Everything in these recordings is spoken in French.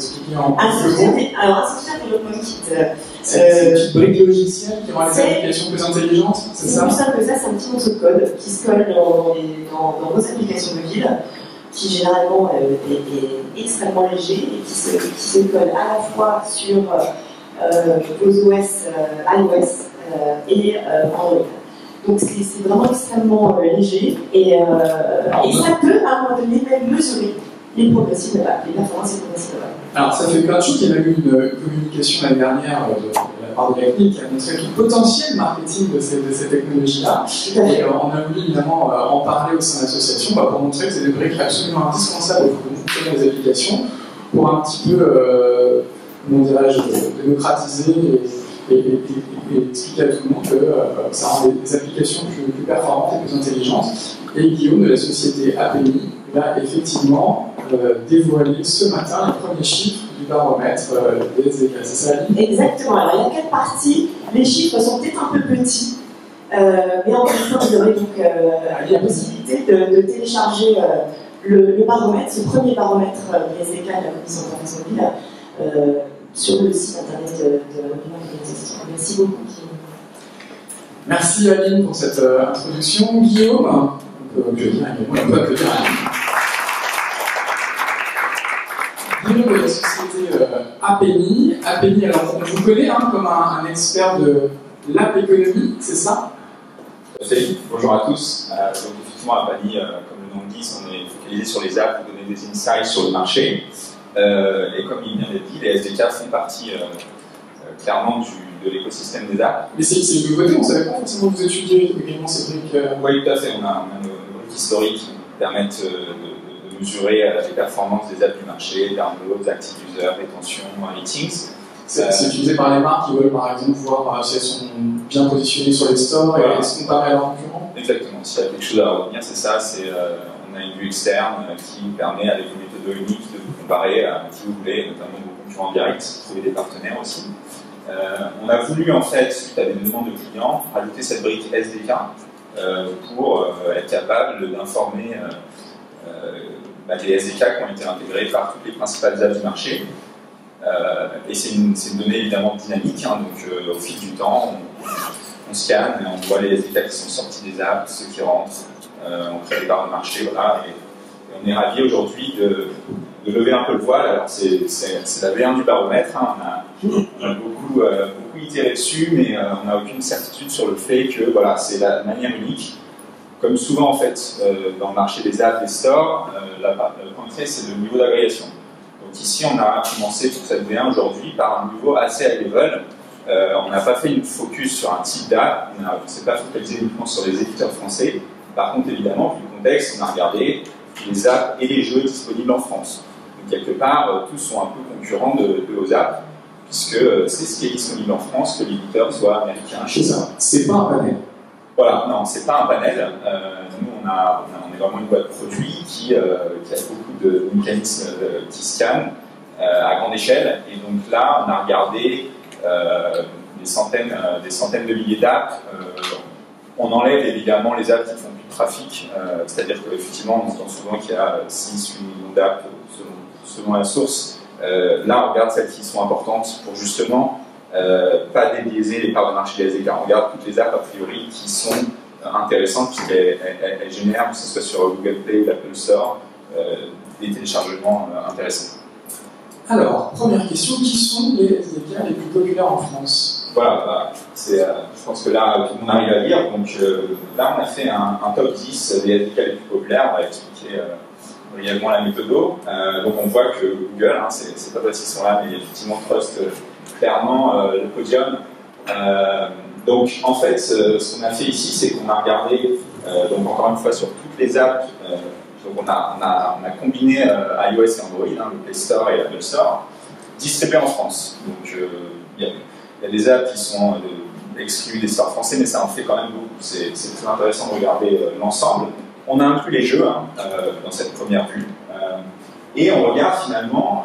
expliquer en un software development kit. C'est une petite brique logicielle qui rend les applications plus intelligentes, c'est ça? C'est plus simple que ça, c'est un petit morceau de code qui se colle dans nos applications de ville, qui généralement est extrêmement léger et qui se colle à la fois sur vos OS iOS et Android. Donc c'est vraiment extrêmement léger et ça peut à un moment donné même mesurer les progressives de les performances et progressives de Alors ça fait plein de choses. Il y a eu une communication l'année dernière de la part de la CNIL qui a montré tout le potentiel marketing de ces technologies-là. Et on a voulu évidemment en parler au sein de l'association pour montrer que c'est des briques absolument indispensables pour fonctionner les applications, pour un petit peu, comment dirais-je, démocratiser et expliquer à tout le monde que ça rend les applications plus performantes et plus intelligentes. Et Guillaume de la société APMI va effectivement dévoiler ce matin les premiers chiffres du baromètre des SDK. C'est ça, Aline? Exactement. Alors il y a 4 parties. Les chiffres sont peut-être un peu petits, mais encore une fois, vous aurez donc la possibilité de télécharger le baromètre, ce premier baromètre des SDK de la Commission de l'information mobile sur le site internet de l'organisation. Merci beaucoup. Merci Aline pour cette introduction. Guillaume, on peut applaudir également. Guillaume de la société APMI. APMI, alors on vous connaît comme un expert de l'app économie, c'est ça? Bonjour à tous. Donc effectivement, APMI, comme le nom le dit, on est focalisé sur les apps pour donner des insights sur le marché. Et comme il vient d'être dit, les SDK font partie clairement de l'écosystème des apps. Mais c'est une nouveauté, on ne savait pas forcément que vous étudiez également ces briques. Oui, tout à fait. On a nos briques historiques qui nous permettent de mesurer les performances des apps du marché, downloads, active users, rétention, ratings. C'est utilisé par les marques qui veulent par exemple voir si elles sont bien positionnées sur les stores et elles se comparent à leurs concurrents. Exactement. S'il y a quelque chose à retenir, c'est ça. On a une vue externe qui permet avec une méthode unique de vous comparer à qui vous voulez, notamment vos concurrents directs, trouver des partenaires aussi. On a voulu en fait, suite à des demandes de clients, rajouter cette brique SDK pour être capable d'informer les SDK qui ont été intégrés par toutes les principales apps du marché. Et c'est une donnée évidemment dynamique, donc au fil du temps, on scanne et on voit les SDK qui sont sortis des apps, ceux qui rentrent, on crée des barres de marché, voilà, et on est ravis aujourd'hui de lever un peu le voile. Alors c'est la V1 du baromètre, on a beaucoup itéré dessus, mais on n'a aucune certitude sur le fait que voilà, c'est la manière unique. Comme souvent en fait dans le marché des apps, des stores, le point de trait c'est le niveau d'agrégation. Donc ici on a commencé pour cette V1 aujourd'hui par un niveau assez high level. On n'a pas fait une focus sur un type d'app, on ne s'est pas focalisé uniquement sur les éditeurs français. Par contre évidemment, vu le contexte, on a regardé les apps et les jeux disponibles en France. Donc quelque part, tous sont un peu concurrents de vos apps, puisque c'est ce qui est disponible en France, que l'éditeur soit américain. C'est ça, c'est pas un panel. Voilà, non, c'est pas un panel. Nous, on est vraiment une boîte produit qui a beaucoup de mécanismes qui scannent à grande échelle. Et donc là, on a regardé des centaines de milliers d'apps. On enlève évidemment les apps qui font plus de trafic, c'est-à-dire qu'effectivement, on entend souvent qu'il y a 6-8 millions d'apps selon la source. Là, on regarde celles qui sont importantes pour justement pas débiaiser les parts de marché des SDK. On regarde toutes les apps a priori qui sont intéressantes puisqu'elles génèrent, que ce soit sur Google Play ou l'Apple Store, des téléchargements intéressants. Alors, première question, qui sont les SDK les plus populaires en France? Voilà, je pense que là, tout le monde arrive à lire. Donc là, on a fait un top 10 des SDK les plus populaires. On va expliquer brièvement la méthode. Donc on voit que Google, c'est pas parce qu'ils sont là, mais effectivement Trust clairement le podium. Donc en fait, ce qu'on a fait ici, c'est qu'on a regardé, donc encore une fois sur toutes les apps. Donc on a combiné iOS et Android, le Play Store et l'Apple Store, distribués en France. Donc il y a des apps qui sont exclues des stores français, mais ça en fait quand même beaucoup. C'est très intéressant de regarder l'ensemble. On a inclus les jeux dans cette première vue. Et on regarde finalement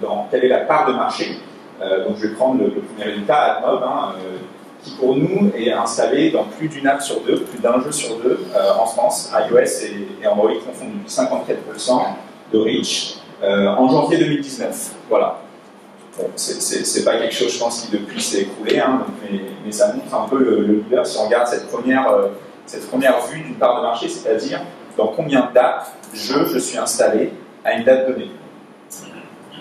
dans quelle est la part de marché. Donc je vais prendre le premier résultat, AdMob, qui pour nous est installé dans plus d'une app sur deux, plus d'un jeu sur deux en France, iOS et Android confondus, 54% de reach. en janvier 2019. Voilà. Bon, c'est pas quelque chose, je pense, qui depuis s'est écroulé, hein, mais ça montre un peu le leader. Si on regarde cette première vue d'une part de marché, c'est-à-dire dans combien de dates je suis installé à une date donnée.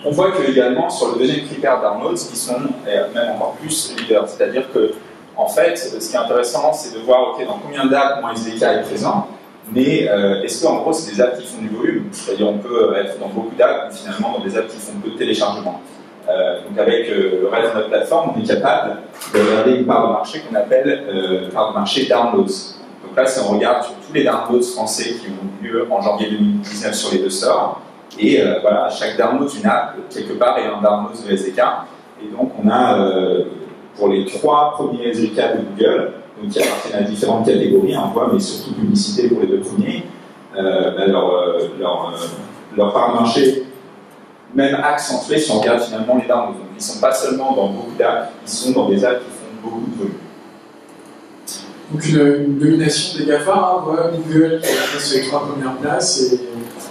On voit que également sur le deuxième critère downloads, ils sont même encore plus leaders. C'est-à-dire que, en fait, ce qui est intéressant, c'est de voir dans combien de dates mon SDK est présent, mais est-ce qu'en gros, c'est des apps qui font du volume? C'est-à-dire on peut être dans beaucoup d'apps, mais finalement dans des apps qui font peu de téléchargement. Donc avec le reste de notre plateforme, on est capable de regarder une part de marché qu'on appelle part de marché downloads. Donc là, si on regarde sur tous les downloads français qui ont eu lieu en janvier 2019 sur les deux stores, et voilà, chaque download d'une app, quelque part, est un download de SDK. Et donc on a, pour les 3 premiers SDK de Google, donc qui appartiennent à différentes catégories, on voit, mais surtout publicité pour les 2 premiers, leur part de marché, même accentuée si on regarde finalement les downloads. Donc ils ne sont pas seulement dans beaucoup d'apps, ils sont dans des apps qui font beaucoup de volume. Donc une domination des GAFA, hein, voilà, Google qui reste sur les 3 premières places et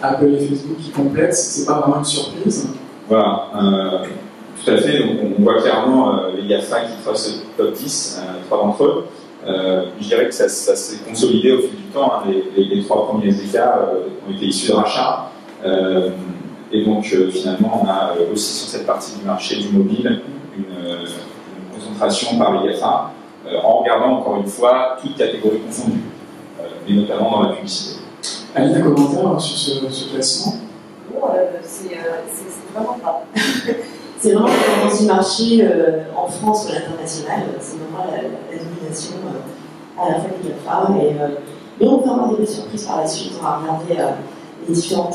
Apple et Facebook qui complètent, c'est pas vraiment une surprise. Voilà, tout à fait. Donc on voit clairement les GAFA qui tracent le top 10, 3 d'entre eux. Je dirais que ça s'est consolidé au fil du temps. Hein. Les 3 premiers SDK ont été issus de rachats. Et donc finalement, on a aussi sur cette partie du marché du mobile une concentration par les GAFA, en regardant encore une fois toutes catégories confondues, mais notamment dans la publicité. Aline, un commentaire sur ce classement? Bon, c'est vraiment pas. C'est vraiment la tendance du marché en France ou à l'international, c'est vraiment la domination à la fois des GAFA. Mais on peut avoir des belles surprises par la suite. On va regarder les différents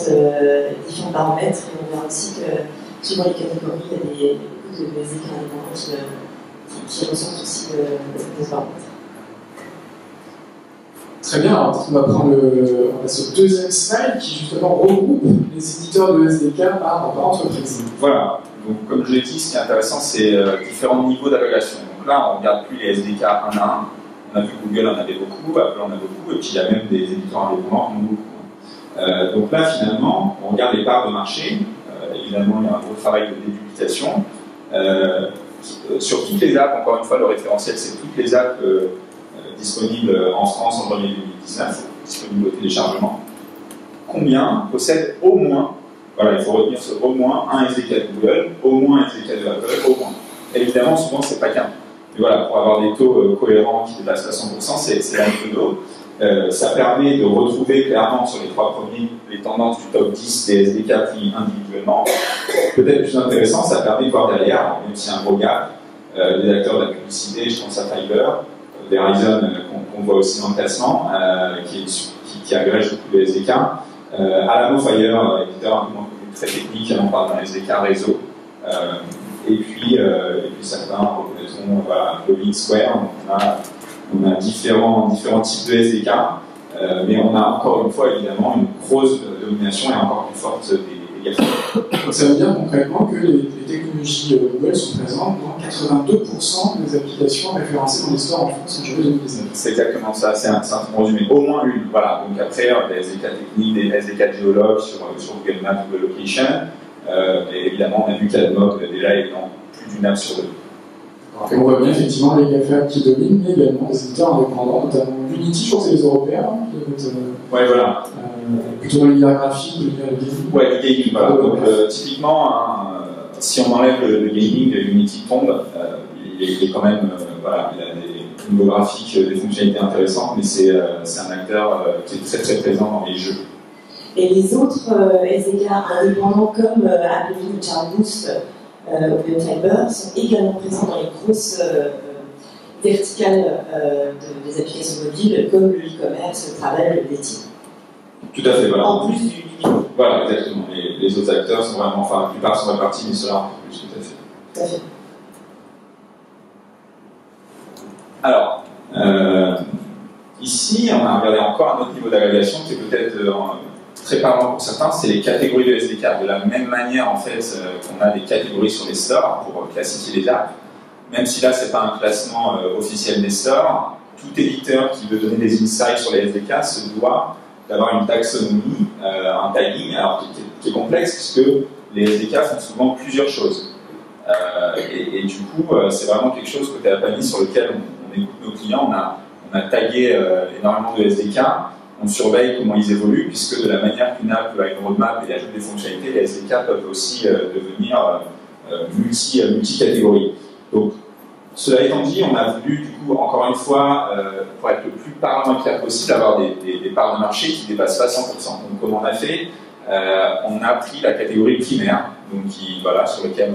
paramètres et on verra aussi que suivant les catégories, il y a beaucoup de SDK indépendants qui ressentent aussi des paramètres. Très bien, alors on va prendre ce deuxième slide qui justement regroupe les éditeurs de SDK par entreprise. Voilà, donc comme je l'ai dit, ce qui est intéressant, c'est différents niveaux d'agrégation. Donc là, on ne regarde plus les SDK un à un. On a vu que Google en avait beaucoup, Apple en a beaucoup, et puis il y a même des éditeurs indépendants qui en ont beaucoup. Donc là, finalement, on regarde les parts de marché. Évidemment, il y a un gros travail de déduplication. Sur toutes les apps, encore une fois, le référentiel, c'est toutes les apps disponibles en France en janvier 2019, disponibles au téléchargement. Combien possèdent au moins, voilà, il faut retenir ce au moins un SDK de Google, au moins un SDK de Apple, au moins. Évidemment, souvent, c'est pas qu'un. Mais voilà, pour avoir des taux cohérents qui dépassent à 100%, c'est la méthode. Ça permet de retrouver clairement sur les 3 premiers les tendances du top 10 des SDK pris individuellement. Peut-être plus intéressant, ça permet de voir derrière, même s'il y a un gros gap, des acteurs de la publicité, je pense à Fiverr, Verizon qu'on voit aussi dans le classement, qui agrège beaucoup de SDK. Alamo Fire, éditeur un peu moins connu, très technique, on parle d'un SDK réseau. Et puis certains reconnaîtront Login Square. Donc on a différents types de SDK, mais on a encore une fois évidemment une grosse domination et encore plus forte des GAFA. Donc ça veut dire concrètement que les technologies Google sont présentes dans 82% des applications référencées dans les stores en France en janvier 2019. C'est exactement ça, c'est un bon résumé. Au moins une. Voilà. Donc après, des SDK techniques, des SDK géologues sur Google Maps, Google Location. Et évidemment, on a vu qu'AdMob déjà est dans plus d'une app sur 2. Et on voit bien effectivement les GAFA qui dominent, mais également des éditeurs indépendants, notamment Unity, je pense que c'est les Européens. Ouais, voilà. Plutôt dans l'univers graphique, l'univers gaming. Ouais, le gaming, voilà. Donc typiquement, si on enlève le gaming, Unity tombe. Il est quand même, voilà, il a des niveaux graphiques, des fonctionnalités intéressantes, mais c'est un acteur qui est très très présent dans les jeux. Et les autres SDK indépendants comme Apple Chartboost, OpenFiber sont également présents dans les grosses verticales des applications mobiles comme le e-commerce, le travel, le dating. Tout à fait, voilà. En plus du niveau. Voilà, exactement. Les autres acteurs sont vraiment, enfin la plupart sont répartis, mais ceux-là un peu plus, tout à fait. Tout à fait. Alors, ici, on a regardé encore un autre niveau d'agrégation qui est peut-être très parlant pour certains, c'est les catégories de SDK. De la même manière, en fait, qu'on a des catégories sur les stores pour classifier les apps, même si là, c'est pas un classement officiel des stores, tout éditeur qui veut donner des insights sur les SDK se doit d'avoir une taxonomie, un tagging, alors qui est qui est complexe puisque les SDK font souvent plusieurs choses. Et du coup, c'est vraiment quelque chose côté Apani sur lequel on écoute nos clients. On a tagué énormément de SDK, on surveille comment ils évoluent, puisque de la manière qu'une app a une roadmap et ajoute des fonctionnalités, les SDK peuvent aussi devenir multi-catégories. Donc, cela étant dit, on a voulu, du coup, encore une fois, pour être le plus parlant et clair possible, avoir des parts de marché qui ne dépassent pas 100%. Donc, comment on a fait? On a pris la catégorie primaire, donc voilà, sur laquelle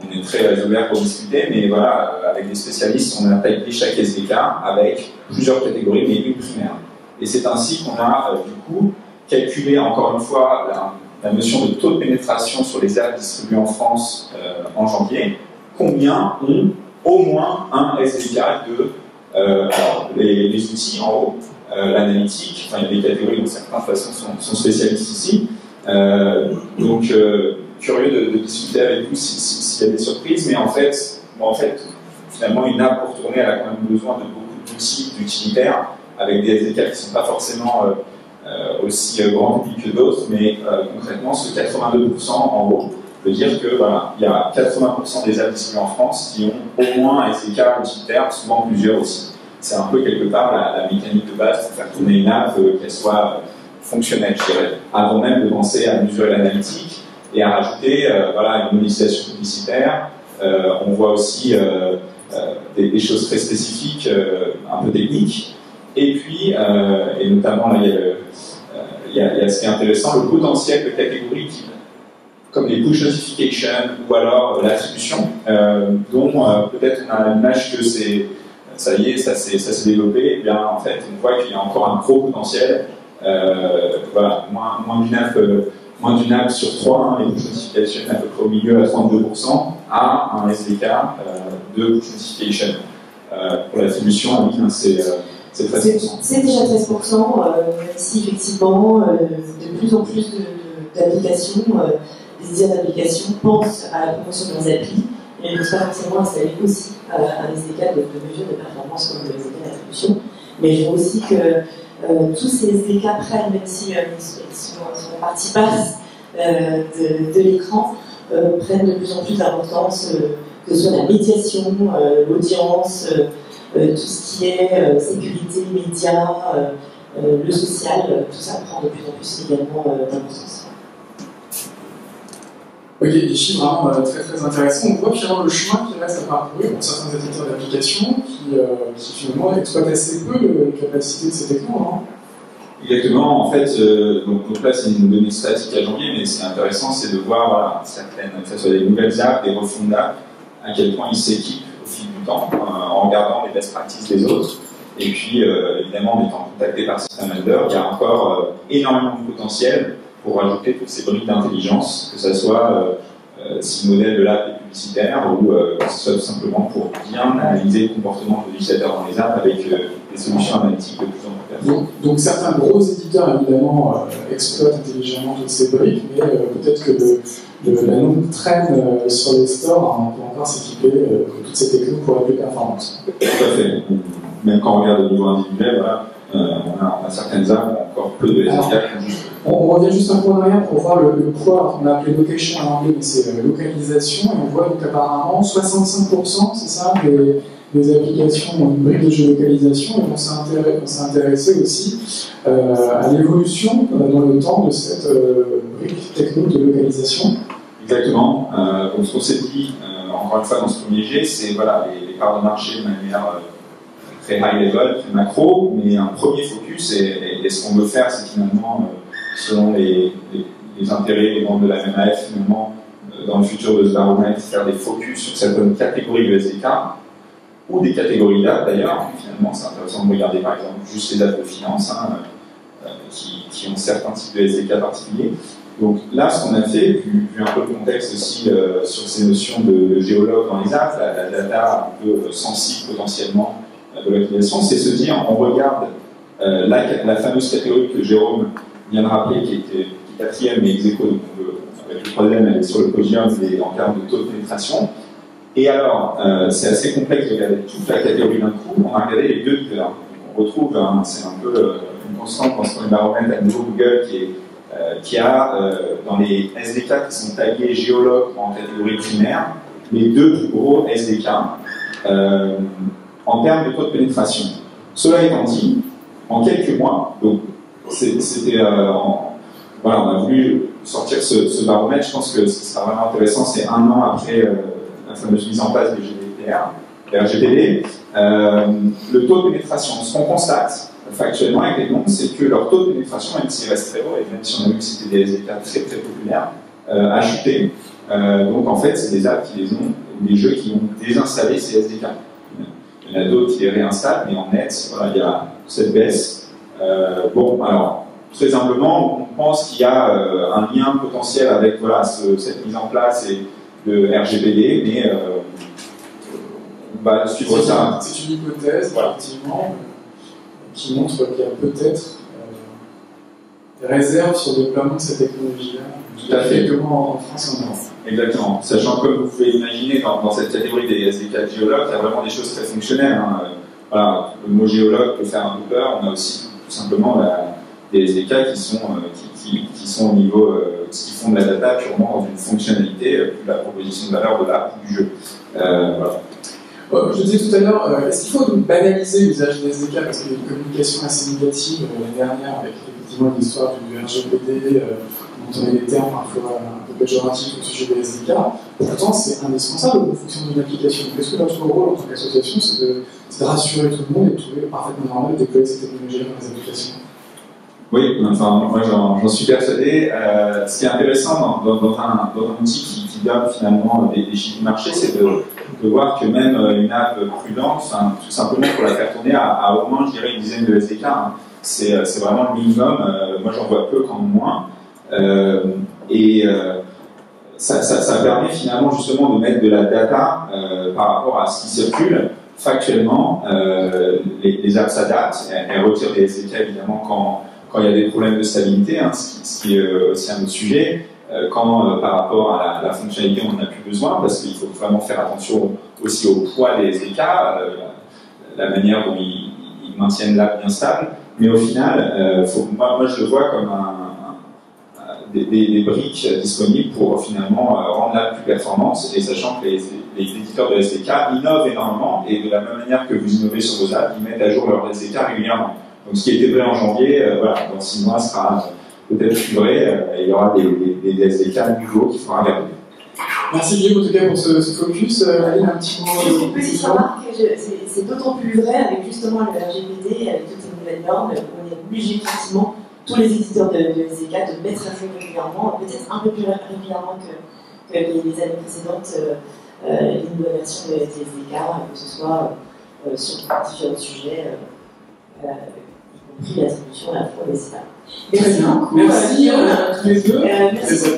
on est très ouvert pour discuter, mais voilà, avec des spécialistes, on a taillé chaque SDK avec plusieurs catégories, mais une primaire. Et c'est ainsi qu'on a, du coup, calculé, encore une fois, la notion de taux de pénétration sur les apps distribuées en France en janvier. Combien ont au moins un SDK de les outils en haut, l'analytique, enfin, il y a des catégories dont certaines façons sont spécialistes ici. Donc, curieux de discuter avec vous s'il y a des surprises, mais en fait, finalement, une app pour tourner, elle a quand même besoin de beaucoup d'outils utilitaires, avec des SDK qui ne sont pas forcément aussi grands publics que d'autres, mais concrètement, ce 82% en haut veut dire que voilà, il y a 80% des apps distribuées en France qui ont au moins un SDK utilitaire, souvent plusieurs aussi. C'est un peu quelque part la mécanique de base pour faire tourner une app, qu'elle soit fonctionnelle, je dirais, avant même de penser à mesurer l'analytique et à rajouter voilà, une monétisation publicitaire. On voit aussi des choses très spécifiques, un peu techniques. Et puis, et notamment, là, il y a ce qui est intéressant, le potentiel de catégories comme les push notifications ou alors l'attribution, dont peut-être on a l'image que ça y est, ça s'est développé. Et bien, en fait, on voit qu'il y a encore un gros potentiel. Voilà, moins d'une app sur 3, les push notifications à peu près au milieu à 32%, à un SDK de push notification. Pour l'attribution, c'est 13%. C'est déjà 13%, même si effectivement, de plus en plus d'applications, des designers d'applications pensent à la promotion de leurs applis, mais ne pensent pas forcément installer aussi un SDK de mesure de performance comme le SDK d'attribution. Mais je vois aussi que tous ces SDK prennent, même si ils sont sur la partie basse de l'écran, prennent de plus en plus d'importance, que ce soit la médiation, l'audience, tout ce qui est sécurité, médias, le social, tout ça prend de plus en plus également d'importance. Ok, des chiffres vraiment très très intéressants. On voit finalement le chemin qui reste à parcourir pour certains éditeurs d'applications qui finalement exploitent assez peu les capacités de ces technos. Hein. Exactement, en fait, donc là c'est une donnée statique à janvier, mais ce qui est intéressant c'est de voir voilà, certaines, que ce soit des nouvelles apps, des refontes d'apps, à quel point ils s'équipent au fil du temps en regardant les best practices des autres. Et puis évidemment, en étant contacté par certains vendors, il y a encore énormément de potentiel pour ajouter toutes ces briques d'intelligence, que ce soit si le modèle de l'app est publicitaire ou que ce soit tout simplement pour bien analyser le comportement de l'utilisateur dans les apps avec des solutions analytiques de plus en plus performantes. Donc certains gros éditeurs évidemment exploitent intelligemment toutes ces briques, mais peut-être que la longue traîne sur les stores pour encore s'équiper que toutes ces technos pour être plus performantes. Tout à fait. Même quand on regarde au niveau individuel, voilà, on a certaines apps encore peu de SDK. On revient juste un peu en arrière pour voir le poids, on a appelé location en anglais, mais c'est localisation, et on voit qu'apparemment 65%, c'est ça, des applications ont une brique de géolocalisation, et on s'est intéressé aussi à l'évolution dans le temps de cette brique techno de localisation. Exactement. Donc ce qu'on s'est dit, encore une fois dans ce premier jet, c'est voilà, les parts de marché de manière très high level, très macro, mais un premier focus, et ce qu'on veut faire, c'est finalement, selon les intérêts des membres de la MMAF, finalement, dans le futur de ce baromètre, faire des focus sur certaines catégories de SDK, ou des catégories d'apps d'ailleurs. Finalement, c'est intéressant de regarder par exemple juste les apps de finance, qui ont certains types de SDK particuliers. Donc là, ce qu'on a fait, vu un peu le contexte aussi sur ces notions de géologue dans les apps, la data un peu sensible potentiellement de l'utilisation, c'est se dire, on regarde la fameuse catégorie que Jérôme vient de rappeler, qui était quatrième mais ex-aequo, donc avec le troisième, elle est sur le podium en termes de taux de pénétration. Et alors, c'est assez complexe de regarder toute la catégorie d'un coup. On a regardé les deux leaders. On retrouve, c'est un peu une constante dans ce qu'on baromètre à nouveau Google, qui qui a dans les SDK qui sont tagués géologues en catégorie primaire, les deux plus gros SDK en termes de taux de pénétration. Cela étant dit, en quelques mois, donc c'était voilà, on a voulu sortir ce baromètre. Je pense que ce qui sera vraiment intéressant, c'est 1 an après la fameuse mise en place des RGPD. Le taux de pénétration, ce qu'on constate factuellement avec les nombres, c'est que leur taux de pénétration, même s'il reste très haut, et même si on a vu que c'était des SDK très très populaires, a chuté. Donc en fait, c'est des apps qui les ont, des jeux qui ont désinstallé ces SDK. Il y en a d'autres qui les réinstallent, mais en net, voilà, il y a cette baisse. Bon, alors, très humblement, on pense qu'il y a un lien potentiel avec voilà, cette mise en place de RGPD, mais on va suivre ça. C'est une hypothèse, voilà, effectivement, qui montre qu'il y a peut-être des réserves sur le déploiement de cette technologie-là. Tout à fait. Quelques mois en France et en Europe. Exactement. Sachant que, comme vous pouvez imaginer, dans cette catégorie des SDK géologues, il y a vraiment des choses très fonctionnelles. Hein. Voilà, le mot géologue peut faire un peu peur. On a aussi tout simplement des SDK qui sont au niveau, qui font de la data purement dans une fonctionnalité, plus la proposition de valeur de l'app du jeu. Voilà. Je disais tout à l'heure, est-ce qu'il faut banaliser l'usage des SDK parce qu'il y a une communication assez négative l'année dernière avec effectivement l'histoire du RGPD, dont on a des termes parfois un peu péjoratifs au sujet des SDK. Pourtant, c'est indispensable au fonctionnement d'une application. Est-ce que notre rôle en tant qu'association, c'est de rassurer tout le monde et de trouver parfaitement normal de déployer ces technologies dans les applications? Oui, enfin, moi j'en suis persuadé. Ce qui est intéressant dans un outil qui donne finalement des chiffres du marché, c'est de voir que même une app prudente, enfin, tout simplement pour la faire tourner à au moins, je dirais, une dizaine de SDK, hein. C'est vraiment le minimum. Moi j'en vois peu quand moins. Ça permet finalement justement de mettre de la data par rapport à ce qui circule. Factuellement, les apps s'adaptent, elles retirent des SDK évidemment quand il y a des problèmes de stabilité, hein, ce qui est aussi un autre sujet, quand par rapport à la fonctionnalité on n'en a plus besoin, parce qu'il faut vraiment faire attention aussi au poids des SDK, la manière dont ils maintiennent l'app bien stable, mais au final, moi je le vois comme des briques disponibles pour finalement rendre l'app plus performante, et sachant que les éditeurs de SDK innovent énormément, et de la même manière que vous innovez sur vos apps, ils mettent à jour leurs SDK régulièrement. Donc ce qui était vrai en janvier, voilà, dans 6 mois sera peut-être plus vrai, et il y aura des SDK nouveaux qu'il faudra regarder. Merci Guillaume en tout cas pour ce focus. Aline, un petit mot. Une petite remarque, c'est d'autant plus vrai avec justement le RGPD, avec toutes ces nouvelles normes, on est obligé effectivement, tous les éditeurs de SDK, de mettre à jour régulièrement, peut-être un peu plus régulièrement que les années précédentes, les nouvelles versions de SDK, que ce soit sur différents sujets. Y compris l'attribution à la fois des étapes. Merci beaucoup. Merci tous les deux. Merci.